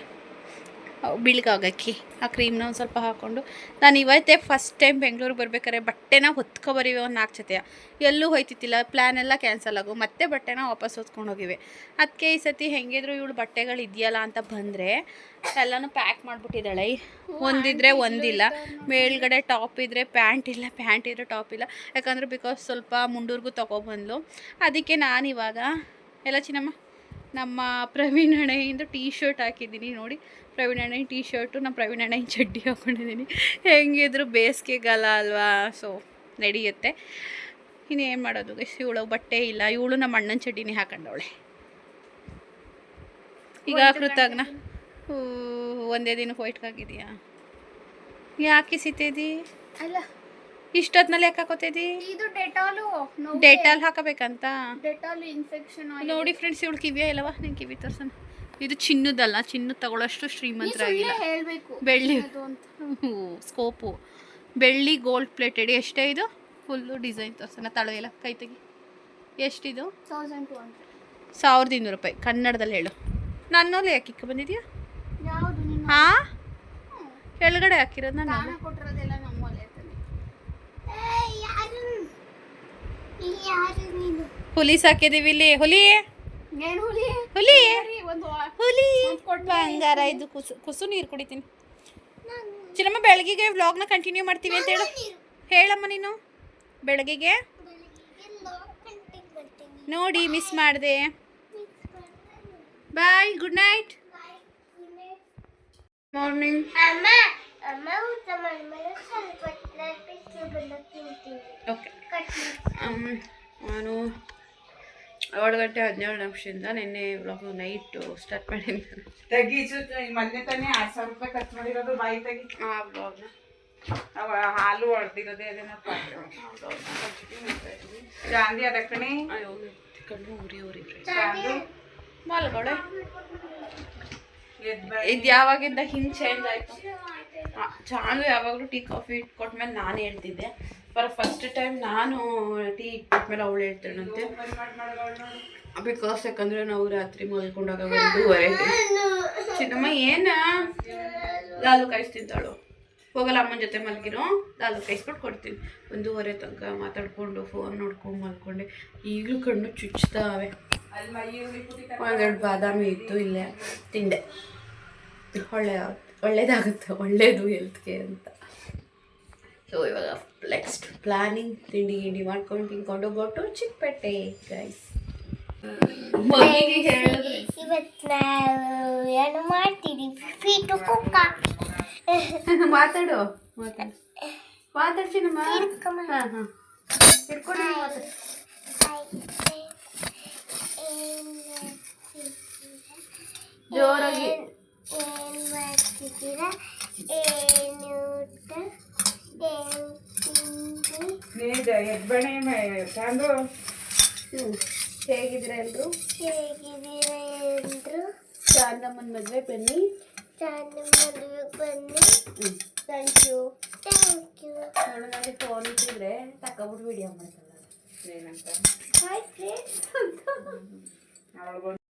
ಬಿಳ್ಗಾಗಕ್ಕೆ. ಆ ಕ್ರೀಮ್ನ ಒಂದು ಸ್ವಲ್ಪ ಹಾಕ್ಕೊಂಡು ನಾನು ಇವತ್ತೇ ಫಸ್ಟ್ ಟೈಮ್ ಬೆಂಗಳೂರಿಗೆ ಬರ್ಬೇಕಾದ್ರೆ ಬಟ್ಟೆನ ಹೊತ್ಕೊಬರಿವೆ ಒಂದು 4 ಜೊತೆ. ಎಲ್ಲೂ ಹೋಯ್ತಿತ್ತಿಲ್ಲ, ಪ್ಲ್ಯಾನ್ ಎಲ್ಲ ಕ್ಯಾನ್ಸಲ್ ಆಗು, ಮತ್ತೆ ಬಟ್ಟೆನ ವಾಪಸ್ ಹೊತ್ಕೊಂಡು ಹೋಗಿವೆ. ಅದಕ್ಕೆ ಈ ಸತಿ ಹೆಂಗಿದ್ರು ಇವಳು ಬಟ್ಟೆಗಳು ಇದೆಯಲ್ಲ ಅಂತ ಬಂದರೆ ಎಲ್ಲನೂ ಪ್ಯಾಕ್ ಮಾಡಿಬಿಟ್ಟಿದ್ದಾಳೆ. ಒಂದಿದ್ರೆ ಒಂದಿಲ್ಲ, ಮೇಲ್ಗಡೆ ಟಾಪ್ ಇದ್ದರೆ ಪ್ಯಾಂಟ್ ಇಲ್ಲ, ಪ್ಯಾಂಟ್ ಇದ್ದರೆ ಟಾಪ್ ಇಲ್ಲ. ಯಾಕಂದರೆ ಬಿಕಾಸ್ ಸ್ವಲ್ಪ ಮುಂಡೂರ್ಗೂ ತೊಗೊಬಂದ್ಲು. ಅದಕ್ಕೆ ನಾನಿವಾಗ ಎಲ್ಲ ಚಿನ್ನಮ್ಮ ನಮ್ಮ ಪ್ರವೀಣ್ ಅಣ್ಣಯಿಂದ ಟೀ ಶರ್ಟ್ ಹಾಕಿದ್ದೀನಿ ನೋಡಿ. ಪ್ರವೀಣ್ ಅಣ್ಣ ಟೀ ಶರ್ಟು, ನಮ್ಮ ಪ್ರವೀಣ್ ಅಣ್ಣ ಚಡ್ಡಿ ಹಾಕ್ಕೊಂಡಿದ್ದೀನಿ. ಹೆಂಗಿದ್ರು ಬೇಸಿಗೆಗಾಲ ಅಲ್ವಾ, ಸೊ ನಡೆಯುತ್ತೆ. ಇನ್ನೇನು ಮಾಡೋದು ಗೈಸ್, ಇವಳು ಬಟ್ಟೆ ಇಲ್ಲ. ಇವಳು ನಮ್ಮ ಅಣ್ಣನ ಚಡ್ಡಿನೇ ಹಾಕೊಂಡವಳೆ. ಈಗ ಕೃತಜ್ಞ ಒಂದೇ ದಿನಕ್ಕೆ ವೈಟ್ಗಾಗಿದೆಯಾ? ಯಾಕೆ ಸಿಗ್ತಿದ್ದಿ? ಅಲ್ಲ ಇಷ್ಟೊತ್ತಿನಲ್ಲಿ ಯಾಕೆ ಹಾಕೋತಿದ್ದಿ? ಇದು ಡೆಟಾಲು, ಡೆಟಾಲ್ ಹಾಕಬೇಕಂತ. ಡೆಟಾಲ್ ಇನ್ಫೆಕ್ಷನ್ ನೋಡಿ ಫ್ರೆಂಡ್ಸ್, ಇವಳು ಕಿವಿಯ ಇಲ್ಲವಾ? ನಿಂಗೆ ಕಿವಿ ತೋರ್ಸೋಣ. ಇದು ಚಿನ್ನದಲ್ಲ, ಚಿನ್ನ ತಗೊಳ್ಳೋಷ್ಟು ಶ್ರೀಮಂತರಾಗಿಲ್ಲ. ಬೆಳ್ಳಿ ಸ್ಕೋಪು, ಬೆಳ್ಳಿ ಗೋಲ್ಡ್ ಪ್ಲೇಟೆಡ್. ಎಷ್ಟೇ ಇದು? ಫುಲ್ಲು ಡಿಸೈನ್ ತೋರ್ಸೋಣ. ತಳ ಎಲ್ಲ ಕೈ ತೆಗಿ. ಎಷ್ಟಿದು? 1200 ರೂಪಾಯಿ. ಕನ್ನಡದಲ್ಲಿ ಹೇಳು. ನನ್ನೋಲೆ ಯಾಕೆ ಇಕ್ಕ ಬಂದಿದ್ಯಾ? ಹಾಂ, ಕೆಳಗಡೆ ಹಾಕಿರೋದು ನಾನು ಕೊಟ್ಟಿರೋದೆಲ್ಲ ನಮ್ಮಲ್ಲೇ. ಹುಲಿ ಸಾಕಿದೀವಿ ಇಲ್ಲಿ. ಹುಲಿ ಹುಲಿ ಹುಲಿ ಬಂಗಾರ. ಇದು ಕುಸು ನೀರು ಕುಡಿತೀನಿ. ಚಿನ್ನಮ್ಮ ಬೆಳಗಿಗೆ ವ್ಲಾಗ್ನ ಕಂಟಿನ್ಯೂ ಮಾಡ್ತೀವಿ ಅಂತ ಹೇಳಮ್ಮ ನೀನು. ಬೆಳಗಿಗೆ ನೋಡಿ, ಮಿಸ್ ಮಾಡಿದೆ. ಬಾಯ್, ಗುಡ್ ನೈಟ್, ಮಾರ್ನಿಂಗ್. ಓಕೆ, ನಾನು 7:17 ನಿನ್ನೆ ವ್ಲಾಗ್ ನೈಟು ಸ್ಟಾರ್ಟ್ ಮಾಡಿದ್ದೀನಿ. ಮೊನ್ನೆ ತಾನೇ 6,000 ರೂಪಾಯಿ ಖರ್ಚು ಮಾಡಿರೋದು. ಬಾಯಿ ತೆಗಿ ಆ ವ್ಲಾಗ್ನ. ಹಾಲು ಹೊಡೆದಿರೋದೇ ಅದೇನಪ್ಪ. ಚಾಂದಿ ಅದ ಕಣೆ. ಅಯ್ಯೋ ಕಣ್ಣು ಉರಿ ಮಲ್ಗೊಳೆ. ಇದು ಯಾವಾಗಿಂದ ಹಿಂಗೆ ಚೇಂಜ್ ಆಯಿತು? ಚಾನು ಯಾವಾಗಲೂ ಟೀ ಕಾಫಿ ಇಟ್ಕೊಟ್ಮೇಲೆ ನಾನು ಹೇಳ್ತಿದ್ದೆ. ಫಸ್ಟ್ ಟೈಮ್ ನಾನು ಟೀ ಇಟ್ಕೊಟ್ಮೇಲೆ ಅವಳು ಹೇಳ್ತಾಳಂತೆ. ಬಿಕಾಸ್ ಯಾಕಂದರೆ ನಾವು ರಾತ್ರಿ ಮಲ್ಕೊಂಡಾಗ 1:30. ಚಿನ್ನಮ್ಮ ಏನ ಲಾಲು ಕಾಯಿಸ್ ತಿಂತಾಳು. ಹೋಗಲ್ಲ, ಅಮ್ಮನ ಜೊತೆ ಮಲಗಿರೋ, ಲಾಲು ಕಾಯಿಸ್ಬಿಟ್ಟು ಕೊಡ್ತೀನಿ. 1:30 ತನಕ ಮಾತಾಡ್ಕೊಂಡು ಫೋನ್ ನೋಡ್ಕೊಂಡು ಮಲ್ಕೊಂಡೆ. ಈಗಲೂ ಕಣ್ಣು ಚುಚ್ತಾವೆ. ಒಂದೆರಡು ಬಾದಾಮಿ ಇತ್ತು, ಇಲ್ಲೇ ತಿಂದೆ. ಒಳ್ಳೇದಾಗುತ್ತೆ, ಒಳ್ಳೇದು ಹೆಲ್ತ್ಗೆ ಅಂತ. ಸೊ ಇವಾಗ ನೆಕ್ಸ್ಟ್ ಪ್ಲಾನಿಂಗ್, ತಿಂಡಿ ಮಾಡ್ಕೊಂಡು ತಿನ್ಕೊಂಡು ಹೋಗ್ಬಿಟ್ಟು ಚಿಕ್ಕಪೇಟೆ ಗೈಸ್. ಇವತ್ತು ನಾವು ಏನು ಮಾಡ್ತೀವಿ? ಮಾತಾಡು ಮಾತಾಡ್ತೀನಮ್ಮ. ಹಾಂ ಹಿಡ್ಕೊಂಡು ಜೋರಾಗಿ ಏನು ಮಾಡ್ತಿದ್ದೀರಾ? ಏನು ಊಟ? ಏನು ತಿಂಡಿ? ಎಬ್ಬಣೆ ಚಂದು ಹೇಗಿದ್ದೀರಾ ಎಲ್ರು? ಹೇಗಿದ್ದೀರಾ ಎಲ್ರು? ಚಾಂದಮ್ಮನ ಮದುವೆ ಬನ್ನಿ. ಚಾಂದ ಮದುವೆಗೆ ಬನ್ನಿ. Thank you. Thank you. ನೋಡು ನನಗೆ ಫೋನ್ ಇಟ್ಟಿದ್ರೆ ತಕೊಬಿಟ್ಟು ವಿಡಿಯೋ ಮಾಡ್ತಾಳೆ. ಏನಂತ ಹಾಯ್ ಫ್ರೆಂಡ್ಸ್.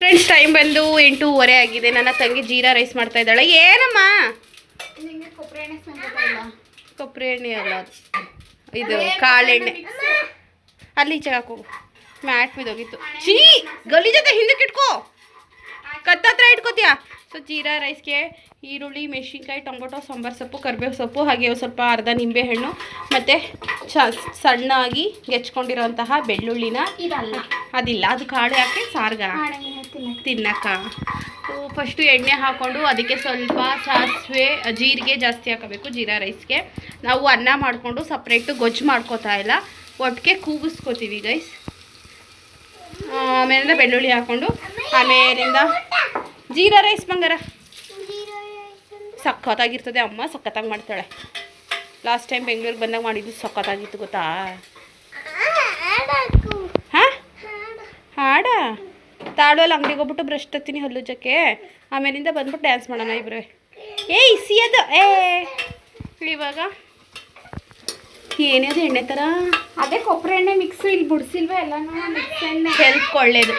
ಫ್ರೆಂಡ್ಸ್ ಟೈಮ್ ಬಂದು 8:30 ಆಗಿದೆ. ನನ್ನ ತಂಗಿ ಜೀರಾ ರೈಸ್ ಮಾಡ್ತಾ ಇದ್ದಾಳೆ. ಏನಮ್ಮ? ನಿಮಗೆ ಕೊಬ್ಬರಿ ಎಣ್ಣೆ ಸ್ಮೆಲ್ ಕೊಬ್ಬರಿ ಎಣ್ಣೆ ಅಲ್ಲ ಅದು, ಇದು ಕಾಳೆಣ್ಣೆ. ಅಲ್ಲಿ ಈಚೆ ಹಾಕು, ಮ್ಯಾಟ್ ಬಿದ್ದೋಗಿತ್ತು. ಚೀ ಗಲಿ ಜೊತೆ ಹಿಂದಕ್ಕೆ ಇಟ್ಕೋ, ಕತ್ತತ್ರ ಇಟ್ಕೋತೀಯಾ. ಸೊ ಜೀರಾ ರೈಸ್ಗೆ ಈರುಳ್ಳಿ, ಮೆಣಸಿನ್ಕಾಯಿ, ಟೊಮೊಟೊ, ಸಾಂಬಾರು ಸೊಪ್ಪು, ಕರಿಬೇವು ಸೊಪ್ಪು, ಹಾಗೆ ಸ್ವಲ್ಪ ಅರ್ಧ ನಿಂಬೆಹಣ್ಣು ಮತ್ತು ಸಣ್ಣಾಗಿ ಹೆಚ್ಕೊಂಡಿರೋಂತಹ ಬೆಳ್ಳುಳ್ಳಿನ, ಇದಲ್ಲ, ಅದಿಲ್ಲ ಅದು ಕಾಳು ಹಾಕಿ ಸಾರ್ಗ ತಿನ್ನಕ್ಕ. ಫಸ್ಟು ಎಣ್ಣೆ ಹಾಕ್ಕೊಂಡು ಅದಕ್ಕೆ ಸ್ವಲ್ಪ ಸಾಸಿವೆ, ಜೀರಿಗೆ ಜಾಸ್ತಿ ಹಾಕಬೇಕು. ಜೀರಾ ರೈಸ್ಗೆ ನಾವು ಅನ್ನ ಮಾಡಿಕೊಂಡು ಸಪ್ರೇಟು ಗೊಜ್ಜು ಮಾಡ್ಕೋತಾ ಇಲ್ಲ, ಒಟ್ಟಿಗೆ ಕೂಗಿಸ್ಕೋತೀವಿ ಗೈಸ್. ಆಮೇಲಿಂದ ಬೆಳ್ಳುಳ್ಳಿ ಹಾಕ್ಕೊಂಡು ಆಮೇಲಿಂದ ಜೀರಾ ರೈಸ್ ಬಂಗಾರ ಸಖತ್ತಾಗಿರ್ತದೆ. ಅಮ್ಮ ಸಖತ್ತಾಗಿ ಮಾಡ್ತಾಳೆ. ಲಾಸ್ಟ್ ಟೈಮ್ ಬೆಂಗಳೂರಿಗೆ ಬಂದಾಗ ಮಾಡಿದ್ದು ಸಖತ್ತಾಗಿತ್ತು ಗೊತ್ತಾ? ಹಾಂ ಹಾಡ ತಾಳೋಲ್ಲಿ ಅಂಗಡಿಗೆ ಹೋಗ್ಬಿಟ್ಟು ಬ್ರಷ್ ತತ್ತೀನಿ ಹಲ್ಲುಜ್ಜಕ್ಕೆ, ಆಮೇಲಿಂದ ಬಂದ್ಬಿಟ್ಟು ಡ್ಯಾನ್ಸ್ ಮಾಡೋಣ ಇಬ್ಬರೇ. ಸಿಯದು ಇವಾಗ ಏನೇದು ಎಣ್ಣೆ ಥರ ಅದೇ ಕೊಬ್ಬರಿ ಎಣ್ಣೆ ಮಿಕ್ಸ್, ಇಲ್ಲಿ ಬಿಡಿಸಿಲ್ವ ಎಲ್ಲನೂ ಮಿಕ್ಸ್ ಎಣ್ಣೆ. ಹೆಲ್ತ್ ಒಳ್ಳೇದು.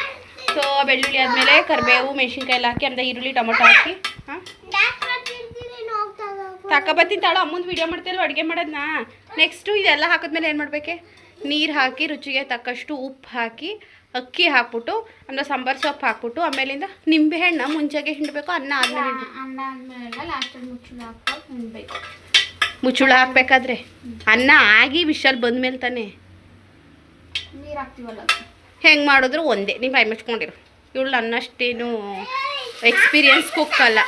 ಸೊ ಬೆಳ್ಳುಳ್ಳಿ ಆದಮೇಲೆ ಕರಿಬೇವು, ಮೆಣಸಿನ್ಕಾಯಿ ಎಲ್ಲ ಹಾಕಿ, ಆಮೇಲೆ ಈರುಳ್ಳಿ, ಟೊಮೊಟೊ ಹಾಕಿ ತಗೊಬತ್ತೀನಿ ತಾಳು. ಅಮ್ಮಂದು ವೀಡಿಯೋ ಮಾಡ್ತಾಯಿಲ್ವ ಅಡುಗೆ ಮಾಡೋದನ್ನ. ನೆಕ್ಸ್ಟು ಇದೆಲ್ಲ ಹಾಕಿದ್ಮೇಲೆ ಏನು ಮಾಡಬೇಕೆ? ನೀರು ಹಾಕಿ ರುಚಿಗೆ ತಕ್ಕಷ್ಟು ಉಪ್ಪು ಹಾಕಿ ಅಕ್ಕಿ ಹಾಕ್ಬಿಟ್ಟು ಆಮೇಲೆ ಸಾಂಬಾರು ಸೊಪ್ಪು ಹಾಕ್ಬಿಟ್ಟು ಆಮೇಲಿಂದ ನಿಂಬೆಹಣ್ಣು ಮುಂಚೆಗೆ ಹಿಂಡಬೇಕು, ಅನ್ನ ಆದಮೇಲೆ ಅನ್ನ ಆದಮೇಲೆ ಲಾಸ್ಟಲ್ಲಿ ಮುಚ್ಚಳ ಹಾಕ್ಕೊಂಡು ಹಿಂಡಬೇಕು. ಮುಚ್ಚುಳ ಹಾಕ್ಬೇಕಾದ್ರೆ ಅನ್ನ ಆಗಿ ವಿಷಲ್ ಬಂದಮೇಲೆ ತಾನೇ ನೀರು ಹಾಕ್ತೀವಲ್ಲ, ಹೆಂಗೆ ಮಾಡಿದ್ರು ಒಂದೇ. ನೀವು ಬಾಯಿ ಮುಚ್ಕೊಂಡಿರು. ಇವಳು ಅನ್ನಷ್ಟೇನು ಎಕ್ಸ್ಪೀರಿಯನ್ಸ್ ಕುಕ್ ಅಲ್ಲ.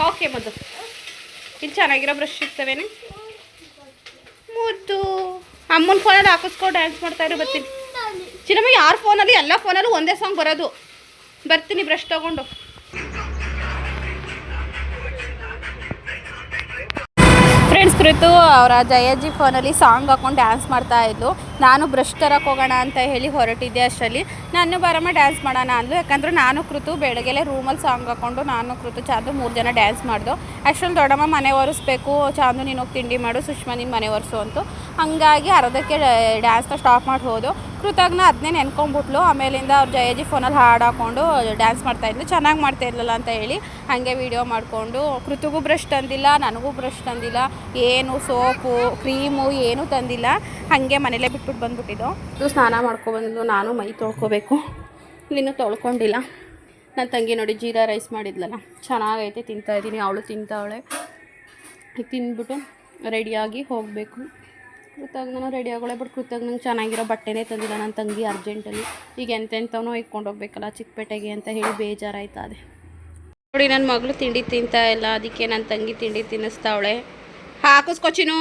ಓಕೆ ಮೊದಲು ಇಲ್ಲಿ ಚೆನ್ನಾಗಿರೋ ಬ್ರಷ್ ಸಿಗ್ತವೇನೆ. ಮುದ್ದು ಅಮ್ಮನ ಫೋನಲ್ಲಿ ಹಾಕಿಸ್ಕೊ ಡ್ಯಾನ್ಸ್ ಮಾಡ್ತಾಯಿರೋ. ಬರ್ತೀನಿ ಚಿನ್ನಮ್ಮ. ಯಾರ ಫೋನಲ್ಲಿ? ಎಲ್ಲ ಫೋನಲ್ಲೂ ಒಂದೇ ಸಾಂಗ್ ಬರೋದು. ಬರ್ತೀನಿ ಬ್ರಷ್ ತೊಗೊಂಡು. ಫ್ರೆಂಡ್ಸ್ ಕೃತು ಅವರ ಜಯಜ್ಜಿ ಫೋನಲ್ಲಿ ಸಾಂಗ್ ಹಾಕೊಂಡು ಡ್ಯಾನ್ಸ್ ಮಾಡ್ತಾಯಿದ್ಲು. ನಾನು ಬ್ರಷ್ ತರಕ್ಕೆ ಹೋಗೋಣ ಅಂತ ಹೇಳಿ ಹೊರಟಿದ್ದೆ. ಅಷ್ಟರಲ್ಲಿ ನಾನು ಬರಮ್ಮ ಡ್ಯಾನ್ಸ್ ಮಾಡೋಣ ಅಂದ್ಲು. ಯಾಕಂದರೆ ನಾನು ಕೃತು ಬೆಳಗ್ಗೆಲೆ ರೂಮಲ್ಲಿ ಸಾಂಗ್ ಹಾಕ್ಕೊಂಡು ನಾನು ಕೃತು ಚಾಂದು 3 ಜನ ಡ್ಯಾನ್ಸ್ ಮಾಡ್ದು. ಆ್ಯಕ್ಚುಲಿ ದೊಡ್ಡಮ್ಮ ಮನೆ ಒರೆಸ್ಬೇಕು, ಚಾಂದು ನೀನು ಹೋಗಿ ತಿಂಡಿ ಮಾಡು, ಸುಷ್ಮಾ ನೀನು ಮನೆ ಒರೆಸು ಅಂತು. ಹಾಗಾಗಿ ಅರ್ಧಕ್ಕೆ ಡ್ಯಾನ್ಸ್ನ ಸ್ಟಾಪ್ ಮಾಡಿ ಹೋದು. ಕೃತಜ್ಞ ಅದನ್ನೇ ನೆನ್ಕೊಂಬಿಟ್ಲು. ಆಮೇಲಿಂದ ಅವ್ರು ಜಯಜ್ಜಿ ಫೋನಲ್ಲಿ ಹಾಡು ಹಾಕ್ಕೊಂಡು ಡ್ಯಾನ್ಸ್ ಮಾಡ್ತಾಯಿದ್ಲು. ಚೆನ್ನಾಗಿ ಮಾಡ್ತಾಯಿರ್ಲಿಲ್ಲ ಅಂತ ಹೇಳಿ ಹಾಗೆ ವೀಡಿಯೋ ಮಾಡಿಕೊಂಡು. ಕೃತಿಗೂ ಬ್ರಷ್ ತಂದಿಲ್ಲ, ನನಗೂ ಬ್ರಷ್ ತಂದಿಲ್ಲ, ಏನು ಸೋಪು ಕ್ರೀಮು ಏನೂ ತಂದಿಲ್ಲ. ಹಾಗೆ ಮನೇಲೇ ಬಿಟ್ಬಿಟ್ಟು ಬಂದ್ಬಿಟ್ಟಿದ್ದು. ಇದು ಸ್ನಾನ ಮಾಡ್ಕೊಬಂದಿದ್ದು. ನಾನು ಮೈ ತೊಳ್ಕೊಬೇಕು, ಇನ್ನೂ ತೊಳ್ಕೊಂಡಿಲ್ಲ. ನನ್ನ ತಂಗಿ ನೋಡಿ ಜೀರಾ ರೈಸ್ ಮಾಡಿದ್ಲಲ್ಲ, ಚೆನ್ನಾಗೈತೆ, ತಿಂತಾಯಿದ್ದೀನಿ. ಅವಳು ತಿಂತಾವಳೆ. ತಿಂದ್ಬಿಟ್ಟು ರೆಡಿಯಾಗಿ ಹೋಗಬೇಕು. ಕೃತಜ್ಞನೂ ರೆಡಿ ಆಗೋಳೆ. ಬಟ್ ಕೃತಜ್ಞಂಗೆ ಚೆನ್ನಾಗಿರೋ ಬಟ್ಟೆನೇ ತಂದಿಲ್ಲ ನನ್ನ ತಂಗಿ ಅರ್ಜೆಂಟಲ್ಲಿ. ಈಗ ಎಂತೆಂಥವನೋ ಇಟ್ಕೊಂಡು ಹೋಗ್ಬೇಕಲ್ಲ ಚಿಕ್ಕಪೇಟೆಗೆ ಅಂತ ಹೇಳಿ ಬೇಜಾರಾಯ್ತಾ ಇದೆ ನೋಡಿ. ನನ್ನ ಮಗಳು ತಿಂಡಿ ತಿಂತಾ ಇಲ್ಲ, ಅದಕ್ಕೆ ನನ್ನ ತಂಗಿ ತಿಂಡಿ ತಿನ್ನಿಸ್ತಾವಳೆ. ಹಾಕಿಸ್ಕೊಚಿನು,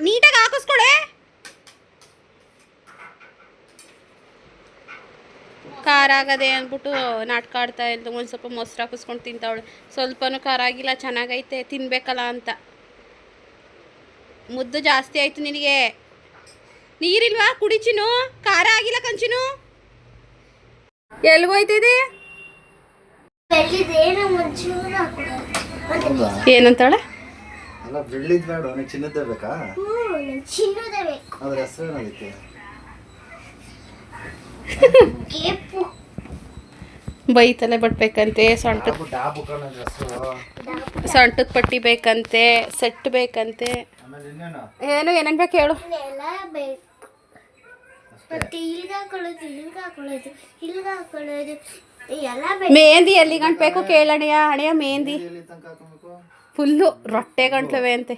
ನೀಟಾಗಿ ಹಾಕಿಸ್ಕೊಳೆ. ಖಾರ ಆಗದೆ ಅಂದ್ಬಿಟ್ಟು ನಾಟಕ ಆಡ್ತಾ ಇದ್ದು. ಒಂದು ಸ್ವಲ್ಪ ಮೊಸರು ಹಾಕಿಸ್ಕೊಂಡು ತಿಂತಾವಳೆ. ಸ್ವಲ್ಪನೂ ಖಾರ ಆಗಿಲ್ಲ, ಚೆನ್ನಾಗೈತೆ, ತಿನ್ಬೇಕಲ್ಲ ಅಂತ. ಮುದ್ದು ಜಾಸ್ತಿ ಆಯಿತು ನಿನಗೆ. ನೀರಿಲ್ವಾ ಕುಡಿಚಿನು? ಖಾರ ಆಗಿಲ್ಲ ಕಂಚಿನು. ಎಲ್ಗೋಯ್ತಿದೆ? ಏನಂತಾಳೆ? ಅಲ್ಲ ಬೆಳ್ಳಿದ್ ಬೇಡ, ಚಿನ್ನದ್ದೇ ಬೇಕಾ? ಅದ್ರ ಹೆಸರೇನದಕ್ಕೆ? ಬೈತಲೆ ಬಟ್ಬೇಕಂತೆ, ಸೊಂಟದ ಪಟ್ಟಿ ಬೇಕಂತೆ, ಸೆಟ್ ಬೇಕಂತೆ, ಏನು ಏನೇನು ಬೇಕು ಹೇಳು. ಮೆಹಂದಿ ಎಲ್ಲಿ ಗಂಟು ಬೇಕು ಕೇಳಣೆಯ ಹಣೆಯ ಮೆಹಂದಿ ಫುಲ್ಲು ರೊಟ್ಟೆ ಗಂಟ್ಲವೆ ಅಂತೆ.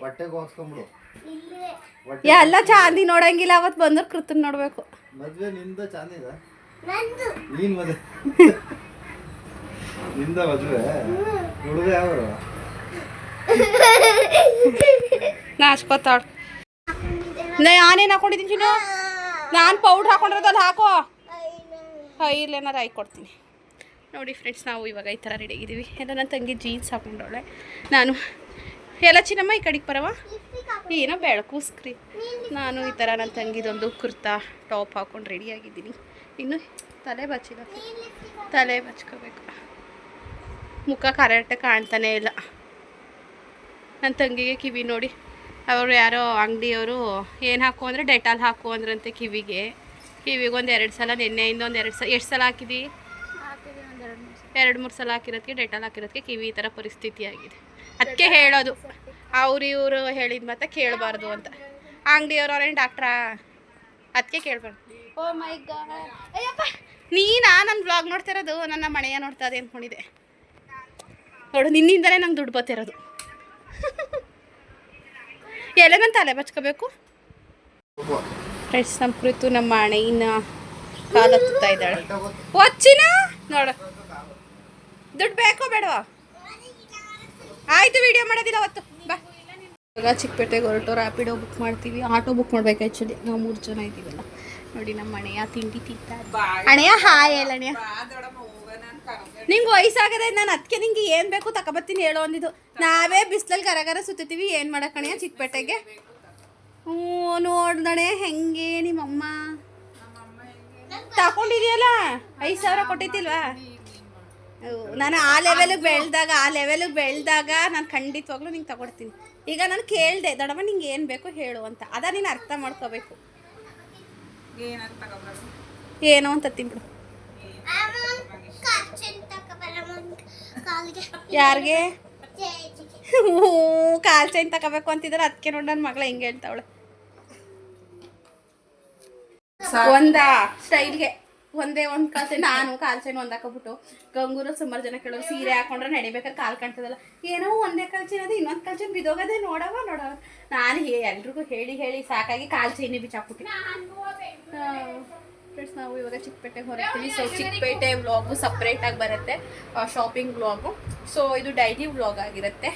ಎಲ್ಲ ಚಾಂದಿ ನೋಡಂಗಿಲ್ಲ. ಅವತ್ತು ಬಂದ್ರೆ ಕೃತನ್ ನೋಡ್ಬೇಕು. ಮದ್ವೆ ನಿಂದ ಚಾಂದಿದ ನೀನ್ ಮದ್ವೆ ನಿಂದ ಮದ್ವೆ ಹುಡುಗ ಯಾವರು? ನಾಚ್ಕೋತಾಳ. ನಾನೇನು ಹಾಕೊಂಡಿದ್ದೀನಿ ಚಿನ್ನು? ನಾನು ಪೌಡ್ರ್ ಹಾಕೊಂಡಿರೋದಲ್ಲಿ ಹಾಕೋ. ಐಲೇನಾರು ಕೊಡ್ತೀನಿ ನೋಡಿ ಫ್ರೆಂಡ್ಸ್. ನಾವು ಇವಾಗ ಈ ಥರ ರೆಡಿ ಆಗಿದ್ದೀವಿ. ಎಲ್ಲ ನನ್ನ ತಂಗಿ ಜೀನ್ಸ್ ಹಾಕೊಂಡವಳೆ, ನಾನು ಎಲ್ಲ ಚಿನ್ನಮ್ಮ ಈ ಕಡೆಗೆ ಬರವ ಏನೋ ಬೆಳಕು ಸ್ಕ್ರೀನ್. ನಾನು ಈ ಥರ ನನ್ನ ತಂಗಿದೊಂದು ಕುರ್ತಾ ಟಾಪ್ ಹಾಕ್ಕೊಂಡು ರೆಡಿಯಾಗಿದ್ದೀನಿ. ಇನ್ನು ತಲೆ ಬಚ್ಚಿಲ್ಲ, ತಲೆ ಬಚ್ಕೋಬೇಕು. ಮುಖ ಕರೆಕ್ಟಾಗಿ ಕಾಣ್ತಾನೇ ಇಲ್ಲ. ನನ್ನ ತಂಗಿಗೆ ಕಿವಿ ನೋಡಿ, ಅವರು ಯಾರೋ ಅಂಗಡಿಯವರು ಏನು ಹಾಕು ಅಂದರೆ ಡೆಟಾಲ್ ಹಾಕು ಅಂದ್ರಂತೆ ಕಿವಿಗೆ ಒಂದು 2 ಸಲ, ನಿನ್ನೆಯಿಂದ ಒಂದು 2 ಸಲ. ಎಷ್ಟು ಸಲ ಹಾಕಿದಿ? 2-3 ಸಲ ಹಾಕಿರೋದಕ್ಕೆ ಡೆಟಾಲ್ ಹಾಕಿರೋದಕ್ಕೆ ಕಿವಿ ಈ ಥರ ಪರಿಸ್ಥಿತಿ ಆಗಿದೆ. ಅದಕ್ಕೆ ಹೇಳೋದು ಇವರು ಹೇಳಿದ ಮತ್ತೆ ಕೇಳಬಾರ್ದು ಅಂತ. ಅಂಗಡಿಯವರು ಅವರೇನು ಡಾಕ್ಟ್ರಾ? ಅದಕ್ಕೆ ಕೇಳಬಾರ್ದು. ಓ ಮೈ ಗಾಡ್, ಅಯ್ಯಪ್ಪ ನೀನಾ ನನ್ನ ಬ್ಲಾಗ್ ನೋಡ್ತಿರೋದು? ನನ್ನ ಮನೆಯ ನೋಡ್ತಾ ಇದೆ ಅಂದ್ಕೊಂಡಿದ್ದೆ ನೋಡು. ನಿನ್ನಿಂದಲೇ ನಂಗೆ ದುಡ್ಡು ಬರ್ತಿರೋದು. ಎಲ್ಲ ನಾನು ತಲೆ ಬಚ್ಕೋಬೇಕು. ಫ್ರೆಂಡ್ಸ್, ನಮ್ಮ ಪ್ರೀತು ನಮ್ಮ ಅಣ್ಣನ ಕಾಲು ಹತ್ತುತ್ತಾ ಇದ್ದಾಳೆ. ಒಚ್ಚಿನ ನೋಡು, ದುಡ್ಡು ಬೇಕೋ ಬೇಡವಾ? ಆಯಿತು, ವಿಡಿಯೋ ಮಾಡೋದಿಲ್ಲ ಅವತ್ತು. ಬಾ. ಇವಾಗ ಚಿಕ್ಕಪೇಟೆಗೆ ಹೊರಟು ರ್ಯಾಪಿಡೋ ಬುಕ್ ಮಾಡ್ತೀವಿ. ಆಟೋ ಬುಕ್ ಮಾಡ್ಬೇಕು ಆ್ಯಕ್ಚುಲಿ. ನಾವು 3 ಜನ ಇದ್ದೀವಲ್ಲ. ನೋಡಿ ನಮ್ಮ ಅಣ್ಣಯ್ಯ ತಿಂಡಿ ತಿಂತಾರೆ. ಅಣ್ಣಯ್ಯ ಹಾಯ್ ಹೇಳ ಅಣ್ಣಯ್ಯ. ನಿಂಗೆ ವಯಸ್ಸಾಗದೆ, ನಾನು ಅದಕ್ಕೆ ನಿಂಗೆ ಏನು ಬೇಕು ತಗೊಬತ್ತೀನಿ ಹೇಳೋ ಅಂದಿದ್ದು. ನಾವೇ ಬಿಸಿಲಲ್ಲಿ ಗರಗರ ಸುತ್ತೀವಿ. ಏನು ಮಾಡೋಕಣಯ್ಯ ಚಿಕ್ಕಪೇಟೆಗೆ? ಹ್ಞೂ ನೋಡ್ದಣೆ ಹೆಂಗೆ ನಿಮ್ಮಮ್ಮ ತಗೊಂಡಿದ್ಯಲ್ಲ. 5,000 ಕೊಟ್ಟಿದ್ದಿಲ್ವಾ? ನಾನು ಆ ಲೆವೆಲಿಗೆ ಬೆಳೆದಾಗ ನಾನು ಖಂಡಿತವಾಗ್ಲೂ ನಿಂಗೆ ತಗೊಡ್ತೀನಿ. ಈಗ ನಾನು ಕೇಳಿದೆ ದೊಡ್ಡಮ್ಮ ನಿಂಗೆ ಏನು ಬೇಕು ಹೇಳು ಅಂತ. ಅದ ನೀನು ಅರ್ಥ ಮಾಡ್ಕೋಬೇಕು. ಏನೋ ಅಂತ ತಿನ್ಬಿಡು. ಯಾರಿಗೆ? ಕಾಲ್ ಚೈನ್ ತಗೋಬೇಕು ಅಂತಿದ್ರೆ ಅದಕ್ಕೆ ನೋಡಿ ನನ್ನ ಮಗಳು ಹೆಂಗೆ ಹೇಳ್ತಾವಳೆ. ಒಂದಾ ಸ್ಟೈಲ್ಗೆ ಒಂದೇ ಒಂದು ಕಾಲ್ ಚೈನ್. ನಾನು ಕಾಲ್ ಚೈನ್ ಒಂದು ಹಾಕೋಬಿಟ್ಟು ಗಂಗೂರಲ್ಲಿ ಸುಮಾರು ಜನ ಕೇಳೋರು ಸೀರೆ ಹಾಕೊಂಡ್ರೆ ನಡಿಬೇಕಾದ್ರೆ ಕಾಲು ಕಾಣ್ತದಲ್ಲ. ಏನೋ ಒಂದೇ ಕಾಲ್ ಚೈನ್ ಅದು, ಇನ್ನೊಂದು ಕಾಲ್ ಚೈನ್ ಬಿದೋಗದೆ ನೋಡವ. ನಾನು ಎಲ್ರಿಗೂ ಹೇಳಿ ಸಾಕಾಗಿ ಕಾಲ್ ಚೈನೇ ಬಿಚ್ಚಾಕ್ಬಿಟ್ಟು. ಫ್ರೆಂಡ್ಸ್, ನಾವು ಇವಾಗ ಚಿಕ್ಕಪೇಟೆಗೆ ಹೊರಡ್ತೀವಿ. ಸೊ ಚಿಕ್ಕಪೇಟೆ ವ್ಲಾಗು ಸಪ್ರೇಟಾಗಿ ಬರುತ್ತೆ, ಶಾಪಿಂಗ್ ವ್ಲಾಗು. ಸೊ ಇದು ಡೈಲಿ ವ್ಲಾಗ್ ಆಗಿರುತ್ತೆ.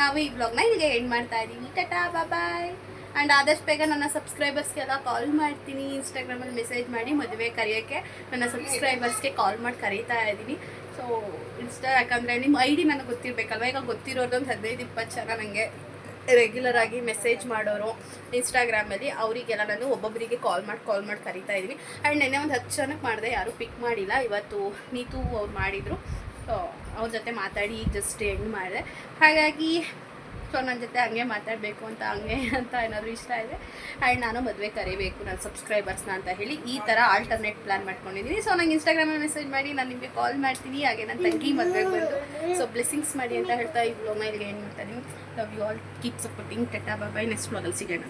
ನಾವು ಈ ವ್ಲಾಗ್ನ ಇಲ್ಲಿಗೆ ಎಂಡ್ ಮಾಡ್ತಾ ಇದ್ದೀವಿ. ಟಾಟಾ ಬಾಯ್. ಆ್ಯಂಡ್ ಆದಷ್ಟು ಬೇಗ ನನ್ನ ಸಬ್ಸ್ಕ್ರೈಬರ್ಸ್ಗೆಲ್ಲ ಕಾಲ್ ಮಾಡ್ತೀನಿ. ಇನ್ಸ್ಟಾಗ್ರಾಮಲ್ಲಿ ಮೆಸೇಜ್ ಮಾಡಿ ಮದುವೆ ಕರೆಯೋಕ್ಕೆ ನನ್ನ ಸಬ್ಸ್ಕ್ರೈಬರ್ಸ್ಗೆ ಕಾಲ್ ಮಾಡಿ ಕರೀತಾ ಇದ್ದೀನಿ. ಸೊ ಯಾಕಂದರೆ ನಿಮ್ಮ ಐ ಡಿ ನನಗೆ ಗೊತ್ತಿರಬೇಕಲ್ವ. ಈಗ ಗೊತ್ತಿರೋದೊಂದು 15-20 ಜನ ನನಗೆ ರೆಗ್ಯುಲರ್ ಆಗಿ ಮೆಸೇಜ್ ಮಾಡೋರು ಇನ್ಸ್ಟಾಗ್ರಾಮಲ್ಲಿ. ಅವರಿಗೆಲ್ಲ ನಾನು ಒಬ್ಬೊಬ್ಬರಿಗೆ ಕಾಲ್ ಮಾಡಿ ಕರೀತಾ ಇದ್ವಿ. ಆ್ಯಂಡ್ ನೆನ್ನೆ ಒಂದು 10 ಜನಕ್ಕೆ ಮಾಡಿದೆ, ಯಾರೂ ಪಿಕ್ ಮಾಡಿಲ್ಲ. ಇವತ್ತು ನೀತು ಅವ್ರು ಮಾಡಿದರು. ಸೊ ಅವ್ರ ಜೊತೆ ಮಾತಾಡಿ ಜಸ್ಟ್ ಎಂಡ್ ಮಾಡಿದೆ. ಹಾಗಾಗಿ ಸೊ ನನ್ನ ಜೊತೆ ಹಂಗೆ ಮಾತಾಡಬೇಕು ಅಂತ ಏನಾದರೂ ಇಷ್ಟ ಇದೆ. ಆ್ಯಂಡ್ ನಾನು ಮದುವೆ ಕರಿಬೇಕು ನನ್ನ ಸಬ್ಸ್ಕ್ರೈಬರ್ಸ್ನ ಅಂತ ಹೇಳಿ ಈ ಥರ ಆಲ್ಟರ್ನೇಟ್ ಪ್ಲ್ಯಾನ್ ಮಾಡ್ಕೊಂಡಿದ್ದೀನಿ. ಸೊ ನಂಗೆ ಇನ್ಸ್ಟಾಗ್ರಾಮಲ್ಲಿ ಮೆಸೇಜ್ ಮಾಡಿ ನಾನು ನಿಮಗೆ ಕಾಲ್ ಮಾಡ್ತೀನಿ. ಹಾಗೆ ನನ್ನ ತಂಗಿ ಮದುವೆಗೆ ಬಂದು ಸೊ ಬ್ಲೆಸ್ಸಿಂಗ್ಸ್ ಮಾಡಿ ಅಂತ ಹೇಳ್ತಾ ಈ ವ್ಲಾಗ್ನ ಇಲ್ಲಿಗೆ ಏನು ಮಾಡ್ತಾ ಇದ್ದೀನಿ. Love you all, keep supporting. Tata bye. Next ವ್ಲಾಗಲ್ಲಿ ಸಿಗೋಣ.